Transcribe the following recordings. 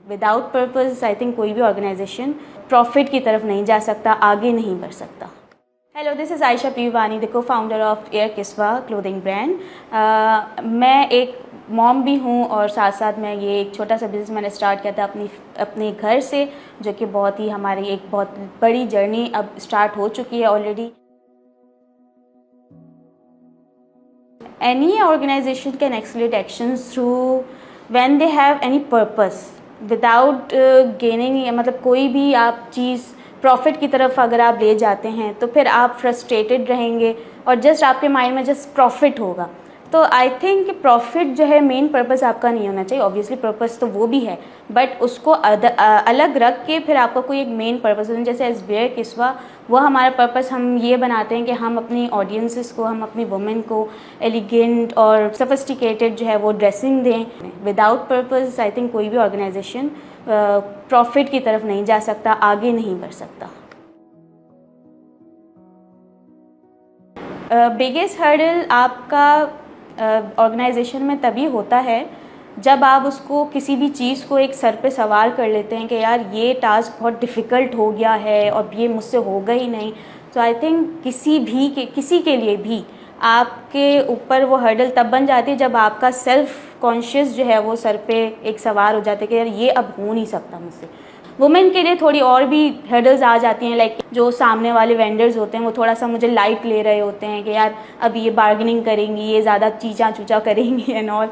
Without purpose I think कोई भी organisation profit की तरफ नहीं जा सकता, आगे नहीं बढ़ सकता। Hello, this is Ayesha Pivani, the cofounder of Air Kiswa clothing brand. मैं एक मॉम भी हूँ और साथ साथ मैं ये एक छोटा सा बिज़नेस मैंने स्टार्ट किया था अपने घर से, जो कि बहुत ही हमारी एक बहुत बड़ी जर्नी अब स्टार्ट हो चुकी है already. Any organization can accelerate actions through when they have any purpose without gaining, मतलब कोई भी आप चीज़ प्रॉफिट की तरफ अगर आप ले जाते हैं तो फिर आप फ्रस्ट्रेटेड रहेंगे और जस्ट आपके माइंड में जस्ट प्रॉफिट होगा। तो आई थिंक प्रॉफिट जो है मेन पर्पस आपका नहीं होना चाहिए। ऑब्वियसली पर्पस तो वो भी है, बट उसको अलग रख के फिर आपका कोई एक मेन पर्पस हो। जैसे एज एयर किस्वा, वो हमारा पर्पस हम ये बनाते हैं कि हम अपनी ऑडियंसेस को, हम अपनी वुमेन को एलिगेंट और सोफिस्टिकेटेड जो है वो ड्रेसिंग दें। विदाउट पर्पस आई थिंक कोई भी ऑर्गेनाइजेशन प्रॉफिट की तरफ नहीं जा सकता, आगे नहीं बढ़ सकता। बिगेस्ट हर्डल आपका ऑर्गेनाइजेशन में तभी होता है जब आप उसको किसी भी चीज़ को एक सर पे सवार कर लेते हैं कि यार ये टास्क बहुत डिफ़िकल्ट हो गया है और ये मुझसे होगा ही नहीं। तो आई थिंक किसी के लिए भी आपके ऊपर वो हर्डल तब बन जाती है जब आपका सेल्फ कॉन्शियस जो है वो सर पे एक सवार हो जाते हैं कि यार ये अब हो नहीं सकता मुझसे। वुमेन के लिए थोड़ी और भी हर्डल्स आ जाती हैं, लाइक जो सामने वाले वेंडर्स होते हैं वो थोड़ा सा मुझे लाइट ले रहे होते हैं कि यार अब ये बार्गेनिंग करेंगी, ये ज़्यादा चीचा चूचा करेंगी एंड ऑल।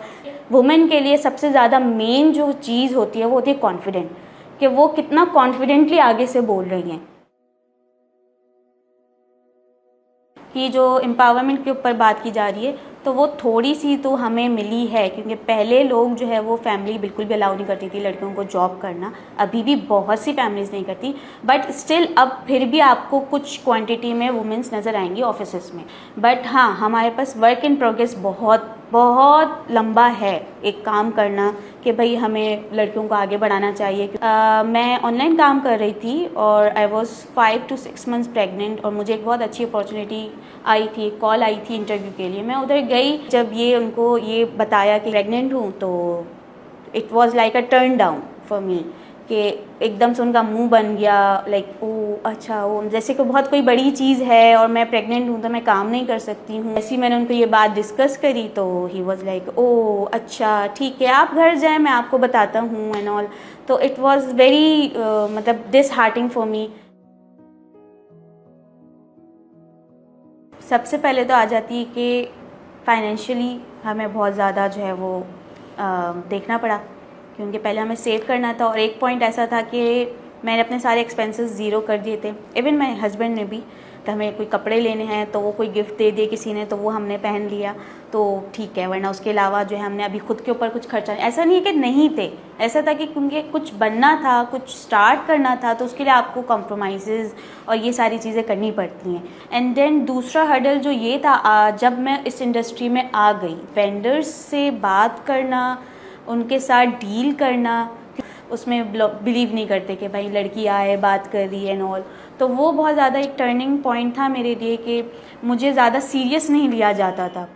वुमेन के लिए सबसे ज़्यादा मेन जो चीज़ होती है वो होती है कॉन्फिडेंट, कि वो कितना कॉन्फिडेंटली आगे से बोल रही हैं। कि जो एम्पावरमेंट के ऊपर बात की जा रही है तो वो थोड़ी सी तो हमें मिली है, क्योंकि पहले लोग जो है वो फैमिली बिल्कुल भी अलाउ नहीं करती थी लड़कियों को जॉब करना। अभी भी बहुत सी फैमिलीज नहीं करती, बट स्टिल अब फिर भी आपको कुछ क्वांटिटी में वुमेन्स नज़र आएंगी ऑफिसेस में। बट हाँ, हमारे पास वर्क इन प्रोग्रेस बहुत बहुत लंबा है एक काम करना कि भाई हमें लड़कियों को आगे बढ़ाना चाहिए। मैं ऑनलाइन काम कर रही थी और I was 5 to 6 months pregnant और मुझे एक बहुत अच्छी अपॉर्चुनिटी आई थी, कॉल आई थी इंटरव्यू के लिए। मैं उधर गई, जब ये उनको ये बताया कि प्रेग्नेंट हूँ तो it was like a turn down for me, कि एकदम से उनका मुंह बन गया लाइक ओ अच्छा, वो जैसे कि बहुत कोई बड़ी चीज़ है और मैं प्रेग्नेंट हूँ तो मैं काम नहीं कर सकती हूँ। ऐसी मैंने उनको ये बात डिस्कस करी तो ही वॉज लाइक ओ अच्छा ठीक है, आप घर जाएं, मैं आपको बताता हूँ एंड ऑल। तो इट वॉज वेरी मतलब डिसहार्टिंग फॉर मी। सबसे पहले तो आ जाती है कि फाइनेंशियली हमें बहुत ज़्यादा जो है वो देखना पड़ा, क्योंकि पहले हमें सेव करना था और एक पॉइंट ऐसा था कि मैंने अपने सारे एक्सपेंसेस ज़ीरो कर दिए थे। इवन मेरे हस्बैंड ने भी, कि हमें कोई कपड़े लेने हैं तो वो कोई गिफ्ट दे दिए किसी ने तो वो हमने पहन लिया तो ठीक है, वरना उसके अलावा जो है हमने अभी खुद के ऊपर कुछ खर्चा ऐसा नहीं है कि नहीं थे, ऐसा था कि क्योंकि कुछ बनना था, कुछ स्टार्ट करना था तो उसके लिए आपको कॉम्प्रोमाइज़ और ये सारी चीज़ें करनी पड़ती हैं। एंड देन दूसरा हर्डल जो ये था, जब मैं इस इंडस्ट्री में आ गई, वेंडर्स से बात करना, उनके साथ डील करना, उसमें बिलीव नहीं करते कि भाई लड़की आए बात कर रही है एंड ऑल। तो वो बहुत ज़्यादा एक टर्निंग पॉइंट था मेरे लिए कि मुझे ज़्यादा सीरियस नहीं लिया जाता था।